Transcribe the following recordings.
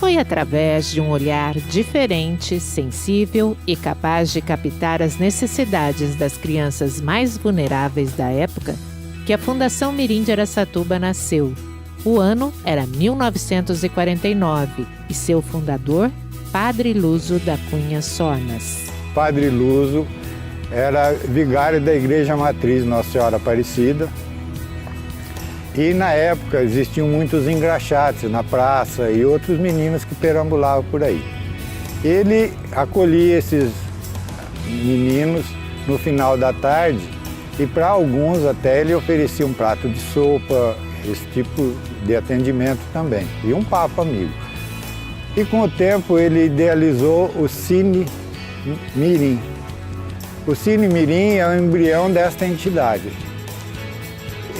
Foi através de um olhar diferente, sensível e capaz de captar as necessidades das crianças mais vulneráveis da época que a Fundação Mirim de Araçatuba nasceu. O ano era 1949 e seu fundador, Padre Luso da Cunha Sornas. Padre Luso era vigário da Igreja Matriz Nossa Senhora Aparecida. E na época existiam muitos engraxates na praça e outros meninos que perambulavam por aí. Ele acolhia esses meninos no final da tarde e para alguns até ele oferecia um prato de sopa, esse tipo de atendimento também, e um papo amigo. E com o tempo ele idealizou o Cine Mirim. O Cine Mirim é o embrião desta entidade.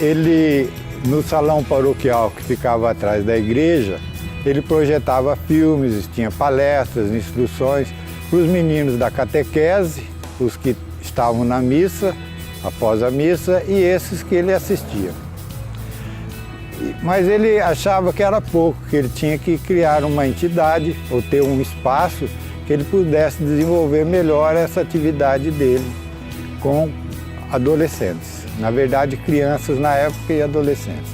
Ele, no salão paroquial que ficava atrás da igreja, ele projetava filmes, tinha palestras, instruções para os meninos da catequese, os que estavam na missa, após a missa, e esses que ele assistia. Mas ele achava que era pouco, que ele tinha que criar uma entidade ou ter um espaço que ele pudesse desenvolver melhor essa atividade dele com adolescentes. Na verdade, crianças na época e adolescentes,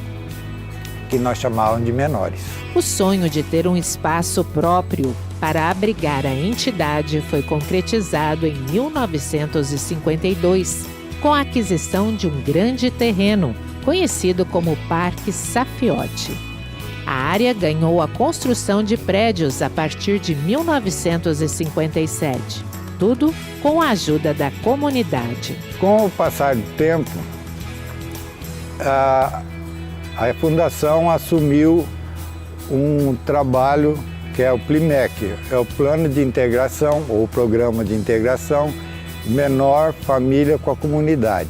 que nós chamávamos de menores. O sonho de ter um espaço próprio para abrigar a entidade foi concretizado em 1952, com a aquisição de um grande terreno, conhecido como Parque Safiote. A área ganhou a construção de prédios a partir de 1957, tudo com a ajuda da comunidade. Com o passar do tempo, a Fundação assumiu um trabalho que é o PLIMEC, é o Plano de Integração ou Programa de Integração Menor Família com a Comunidade.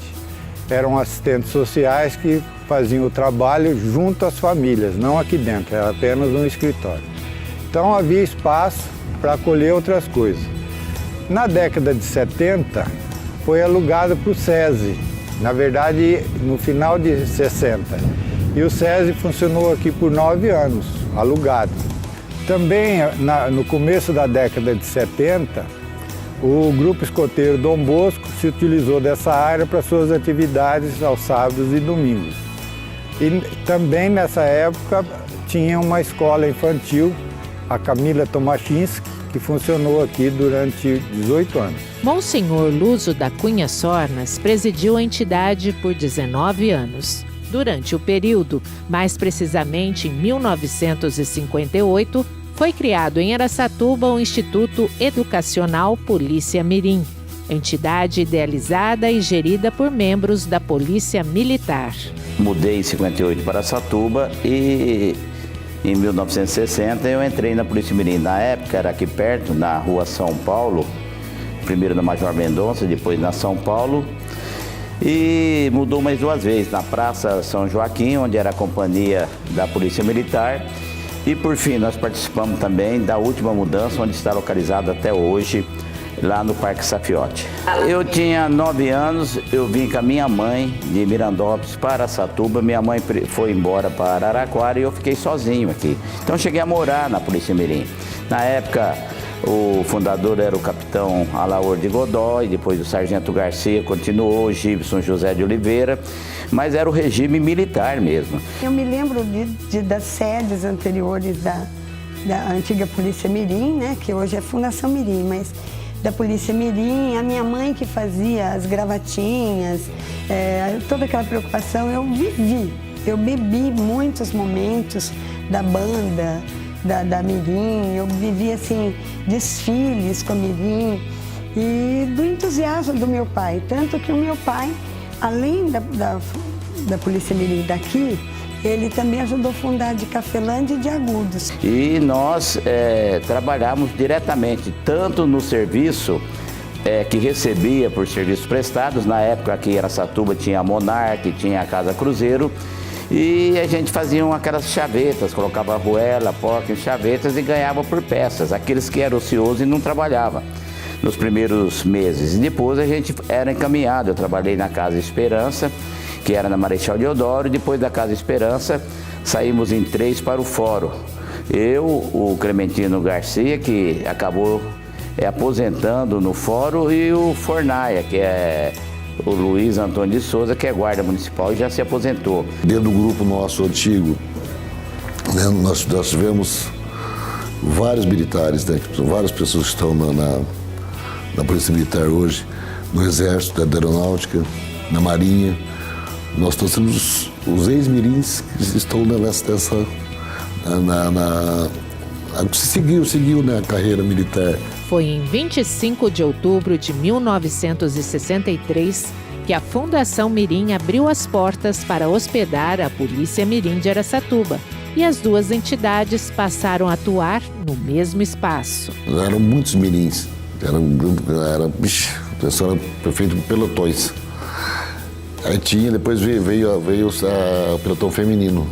Eram assistentes sociais que faziam o trabalho junto às famílias, não aqui dentro, era apenas um escritório. Então havia espaço para acolher outras coisas. Na década de 70, foi alugado para o SESI, na verdade no final de 60. E o SESI funcionou aqui por 9 anos, alugado. Também no começo da década de 70, o Grupo Escoteiro Dom Bosco se utilizou dessa área para suas atividades aos sábados e domingos. E também nessa época tinha uma escola infantil, a Camila Tomachinski, que funcionou aqui durante 18 anos. Monsenhor Luso da Cunha Sornas presidiu a entidade por 19 anos. Durante o período, mais precisamente em 1958, foi criado em Araçatuba o Instituto Educacional Polícia Mirim, entidade idealizada e gerida por membros da Polícia Militar. Mudei em 58 para Araçatuba e em 1960 eu entrei na Polícia Mirim. Na época era aqui perto, na rua São Paulo, primeiro na Major Mendonça, depois na São Paulo. E mudou mais 2 vezes, na Praça São Joaquim, onde era a companhia da Polícia Militar. E por fim, nós participamos também da última mudança, onde está localizado até hoje, lá no Parque Safiote. Eu tinha 9 anos, eu vim com a minha mãe de Mirandópolis para Araçatuba. Minha mãe foi embora para Araraquara e eu fiquei sozinho aqui. Então cheguei a morar na Polícia Mirim. Na época, o fundador era o capitão Alaor de Godoy, depois o sargento Garcia continuou, o Gibson José de Oliveira, mas era o regime militar mesmo. Eu me lembro das sedes anteriores da antiga Polícia Mirim, né, que hoje é Fundação Mirim, mas da Polícia Mirim, a minha mãe que fazia as gravatinhas, toda aquela preocupação eu vivi. Eu bebi muitos momentos da banda, da Mirim, eu vivi assim, desfiles com a Mirim e do entusiasmo do meu pai. Tanto que o meu pai, além da Polícia Mirim daqui, ele também ajudou a fundar de Cafelândia e de Agudos. E nós trabalhamos diretamente, tanto no serviço que recebia por serviços prestados. Na época aqui em Araçatuba tinha a Monarque, tinha a Casa Cruzeiro, e a gente fazia aquelas chavetas, colocava arruela, porca em chavetas e ganhava por peças, aqueles que eram ociosos e não trabalhavam nos primeiros meses. E depois a gente era encaminhado, eu trabalhei na Casa Esperança, que era na Marechal Deodoro, e depois da Casa Esperança saímos em 3 para o Fórum, Eu, o Clementino Garcia, que acabou aposentando no fórum, e o Fornaia, que é o Luiz Antônio de Souza, que é guarda municipal e já se aposentou. Dentro do grupo nosso antigo, né, nós tivemos vários militares, né, várias pessoas que estão na Polícia Militar hoje, no Exército, da Aeronáutica, na Marinha. Nós temos os ex-mirins que estão seguiu né, a carreira militar. Foi em 25 de outubro de 1963 que a Fundação Mirim abriu as portas para hospedar a Polícia Mirim de Araçatuba. E as duas entidades passaram a atuar no mesmo espaço. Eram muitos mirins, o pessoal era feito por pelotões. Aí depois veio o pelotão feminino,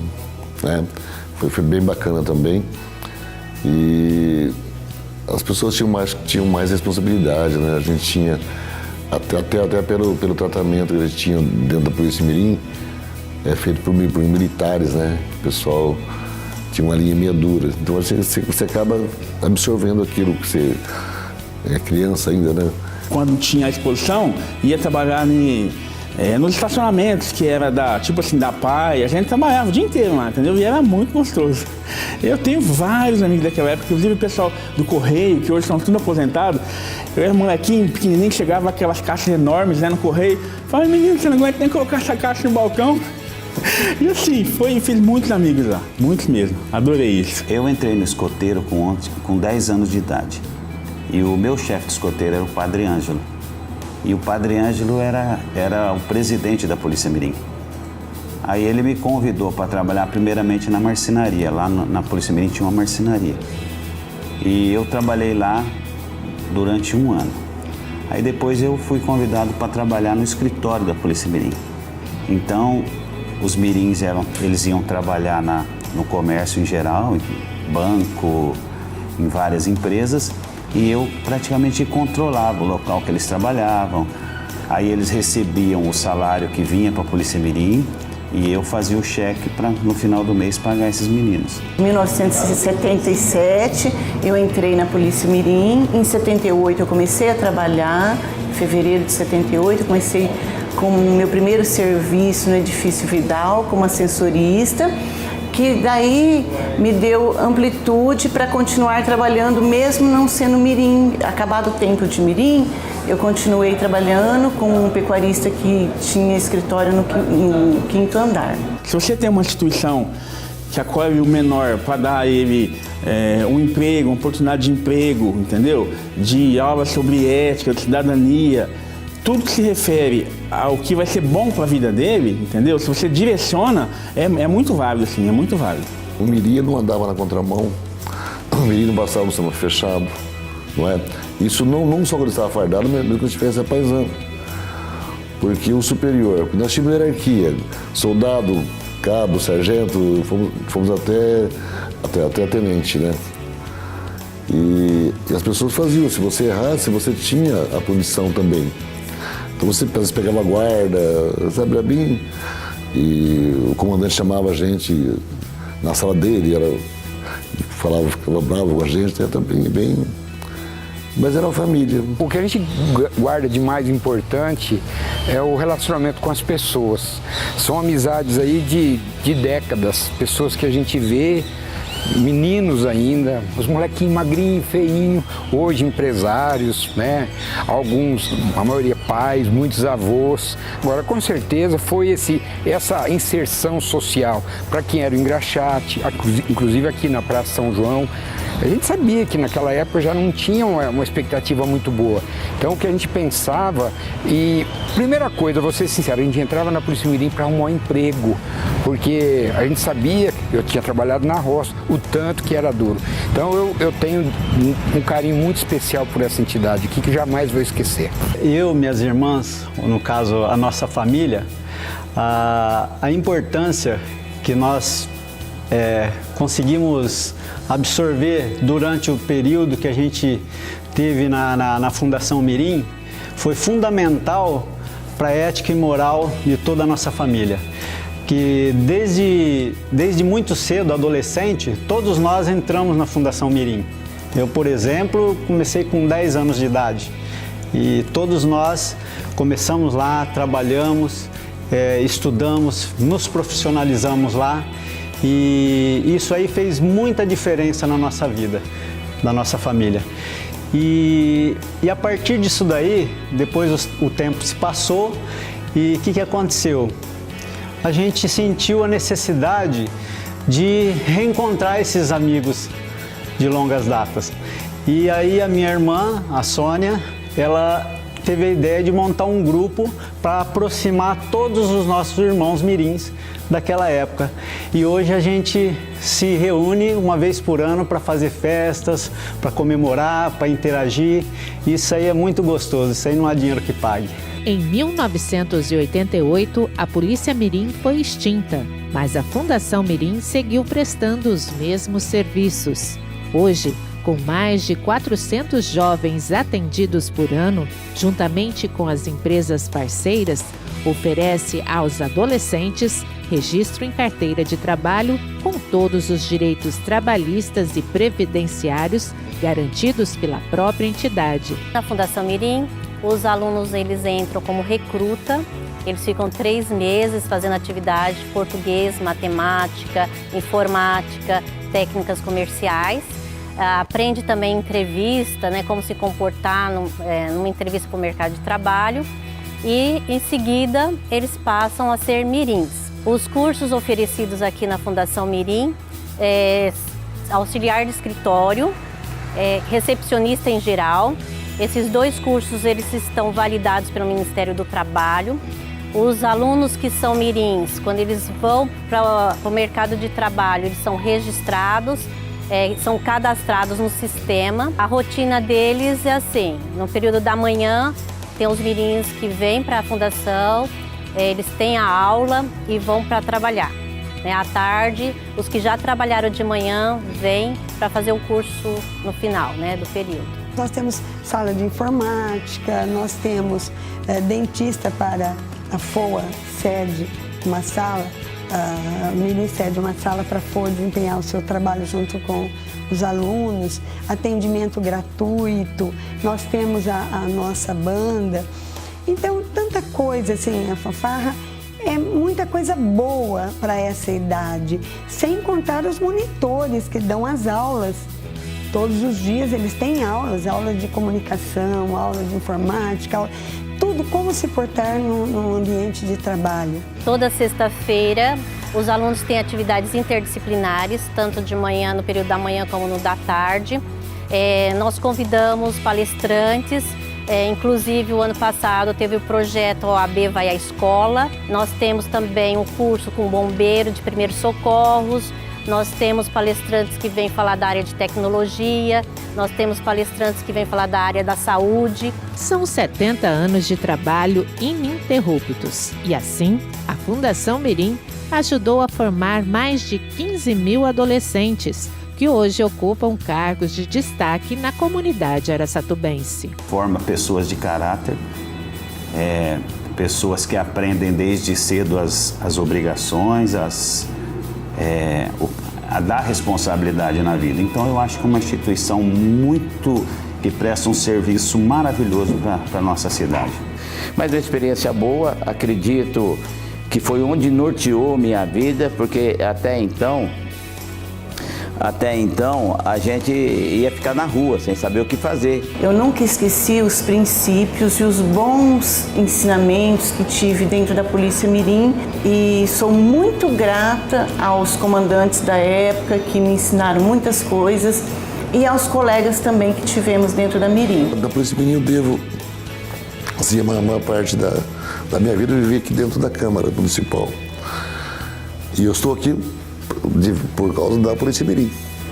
né? Foi bem bacana também. E as pessoas tinham mais responsabilidade, né? A gente tinha, até pelo tratamento que a gente tinha dentro da Polícia Mirim, feito por militares, né? O pessoal tinha uma linha meia dura. Então você acaba absorvendo aquilo que você é criança ainda, né? Quando tinha a exposição, ia trabalhar nos estacionamentos, que era da PAI, a gente trabalhava o dia inteiro lá, entendeu? E era muito gostoso. Eu tenho vários amigos daquela época, inclusive o pessoal do Correio, que hoje estão tudo aposentados. Eu era molequinho, pequenininho, que chegava aquelas caixas enormes, né, no Correio. Falei, menino, você não aguenta nem colocar essa caixa no balcão? E assim, fiz muitos amigos lá, muitos mesmo. Adorei isso. Eu entrei no escoteiro com 10 anos de idade. E o meu chefe de escoteiro era o Padre Ângelo. E o Padre Ângelo era o presidente da Polícia Mirim. Aí ele me convidou para trabalhar primeiramente na marcenaria. Lá na Polícia Mirim tinha uma marcenaria. E eu trabalhei lá durante 1 ano. Aí depois eu fui convidado para trabalhar no escritório da Polícia Mirim. Então, os mirins eles iam trabalhar no comércio em geral, em banco, em várias empresas. E eu praticamente controlava o local que eles trabalhavam. Aí eles recebiam o salário que vinha para a Polícia Mirim e eu fazia o cheque para, no final do mês, pagar esses meninos. Em 1977, eu entrei na Polícia Mirim. Em 78, eu comecei a trabalhar. Em fevereiro de 78, comecei com o meu primeiro serviço no Edifício Vidal, como ascensorista, que daí me deu amplitude para continuar trabalhando, mesmo não sendo mirim. Acabado o tempo de mirim, eu continuei trabalhando com um pecuarista que tinha escritório no 5º andar. Se você tem uma instituição que acolhe o menor para dar a ele um emprego, uma oportunidade de emprego, entendeu? De aulas sobre ética, de cidadania, tudo que se refere ao que vai ser bom para a vida dele, entendeu? Se você direciona, é muito válido, assim, é muito válido. O mirim não andava na contramão, o mirim não passava no semáforo fechado, não é? Isso não só quando estava fardado, mas mesmo quando estivesse apaisando. Porque o superior, nós tínhamos hierarquia, soldado, cabo, sargento, fomos até tenente, né? E as pessoas faziam, se você errasse, você tinha a punição também. Então você pegava a guarda, sabe, era bem... E o comandante chamava a gente na sala dele, ficava bravo com a gente, era também bem... Mas era uma família. O que a gente guarda de mais importante é o relacionamento com as pessoas. São amizades aí de décadas, pessoas que a gente vê, meninos ainda, os molequinhos magrinhos, feinhos, hoje empresários, né? Alguns, a maioria pais, muitos avós. Agora, com certeza, foi essa inserção social para quem era o engraxate, inclusive aqui na Praça São João. A gente sabia que naquela época já não tinha uma expectativa muito boa. Então, o que a gente pensava, e primeira coisa, vou ser sincero, a gente entrava na Polícia Mirim para arrumar um emprego, porque a gente sabia, eu tinha trabalhado na roça, o tanto que era duro. Então, eu tenho um carinho muito especial por essa entidade aqui, que jamais vou esquecer. Eu, minhas irmãs, no caso, a nossa família, a importância que nós conseguimos absorver durante o período que a gente teve na Fundação Mirim foi fundamental para a ética e moral de toda a nossa família. que desde muito cedo, adolescente, todos nós entramos na Fundação Mirim. Eu, por exemplo, comecei com 10 anos de idade e todos nós começamos lá, trabalhamos, estudamos, nos profissionalizamos lá e isso aí fez muita diferença na nossa vida, na nossa família. E a partir disso daí, depois o tempo se passou e o que aconteceu? A gente sentiu a necessidade de reencontrar esses amigos de longas datas. E aí a minha irmã, a Sônia, ela teve a ideia de montar um grupo para aproximar todos os nossos irmãos mirins daquela época. E hoje a gente se reúne uma vez por ano para fazer festas, para comemorar, para interagir. Isso aí é muito gostoso, isso aí não há dinheiro que pague. Em 1988, a Polícia Mirim foi extinta, mas a Fundação Mirim seguiu prestando os mesmos serviços. Hoje, com mais de 400 jovens atendidos por ano, juntamente com as empresas parceiras, oferece aos adolescentes registro em carteira de trabalho com todos os direitos trabalhistas e previdenciários garantidos pela própria entidade. Na Fundação Mirim, os alunos eles entram como recruta, eles ficam 3 meses fazendo atividade de português, matemática, informática, técnicas comerciais. Aprende também entrevista, né, como se comportar numa entrevista para o mercado de trabalho e, em seguida, eles passam a ser mirins. Os cursos oferecidos aqui na Fundação Mirim auxiliar de escritório, recepcionista em geral. Esses 2 cursos eles estão validados pelo Ministério do Trabalho. Os alunos que são mirins, quando eles vão para o mercado de trabalho, eles são registrados, são cadastrados no sistema. A rotina deles é assim, no período da manhã, tem os mirins que vêm para a fundação, eles têm a aula e vão para trabalhar. À tarde, os que já trabalharam de manhã vêm para fazer o curso no final, do período. Nós temos sala de informática, nós temos dentista para a FOA, cede uma sala, a Mirim cede uma sala para a FOA desempenhar o seu trabalho junto com os alunos, atendimento gratuito, nós temos a nossa banda. Então, tanta coisa, assim, a fanfarra é muita coisa boa para essa idade, sem contar os monitores que dão as aulas. Todos os dias eles têm aulas de comunicação, aula de informática, tudo como se portar no ambiente de trabalho. Toda sexta-feira os alunos têm atividades interdisciplinares, tanto de manhã, no período da manhã, como no da tarde. Nós convidamos palestrantes, inclusive o ano passado teve o projeto OAB Vai à Escola. Nós temos também um curso com bombeiro de primeiros socorros. Nós temos palestrantes que vêm falar da área de tecnologia, nós temos palestrantes que vêm falar da área da saúde. São 70 anos de trabalho ininterruptos e assim, a Fundação Mirim ajudou a formar mais de 15 mil adolescentes que hoje ocupam cargos de destaque na comunidade araçatubense. Forma pessoas de caráter, pessoas que aprendem desde cedo as obrigações, a dar responsabilidade na vida. Então eu acho que é uma instituição que presta um serviço maravilhoso para a nossa cidade. Mas uma experiência boa, acredito que foi onde norteou minha vida, porque até então a gente ia ficar na rua sem saber o que fazer. Eu nunca esqueci os princípios e os bons ensinamentos que tive dentro da Polícia Mirim e sou muito grata aos comandantes da época que me ensinaram muitas coisas e aos colegas também que tivemos dentro da Mirim. Da Polícia Mirim eu devo, assim, a maior parte da minha vida eu vivi aqui dentro da Câmara Municipal. E eu estou aqui por causa da Polícia Mirim.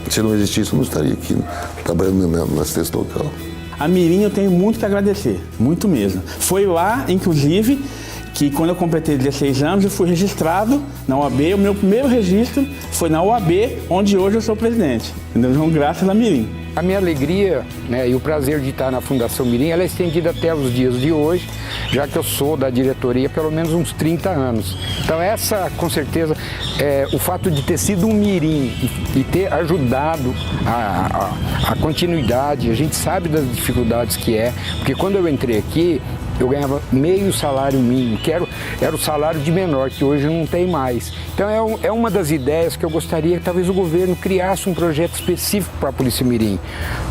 Se não existisse, eu não estaria aqui trabalhando na assistência local. A Mirim eu tenho muito que agradecer, muito mesmo. Foi lá, inclusive, que quando eu completei 16 anos, eu fui registrado na OAB. O meu primeiro registro foi na OAB, onde hoje eu sou presidente. Entendeu? Então, graças a Mirim. A minha alegria, né, e o prazer de estar na Fundação Mirim, ela é estendida até os dias de hoje, já que eu sou da diretoria há pelo menos uns 30 anos. Então essa, com certeza, o fato de ter sido um Mirim e ter ajudado a continuidade, a gente sabe das dificuldades que é, porque quando eu entrei aqui, eu ganhava meio salário mínimo, que era o salário de menor, que hoje não tem mais. Então é uma das ideias que eu gostaria que talvez o governo criasse um projeto específico para a Polícia Mirim.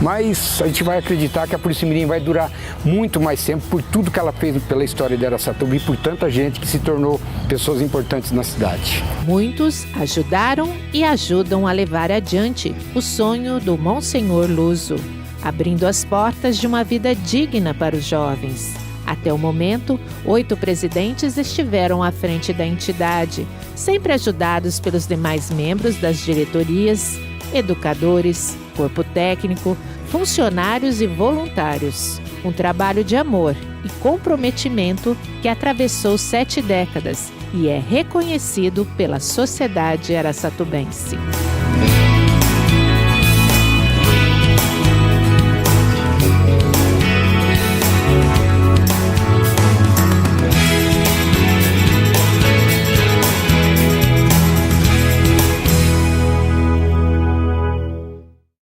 Mas a gente vai acreditar que a Polícia Mirim vai durar muito mais tempo por tudo que ela fez pela história de Araçatuba e por tanta gente que se tornou pessoas importantes na cidade. Muitos ajudaram e ajudam a levar adiante o sonho do Monsenhor Luso, abrindo as portas de uma vida digna para os jovens. Até o momento, 8 presidentes estiveram à frente da entidade, sempre ajudados pelos demais membros das diretorias, educadores, corpo técnico, funcionários e voluntários. Um trabalho de amor e comprometimento que atravessou 7 décadas e é reconhecido pela sociedade araçatubense.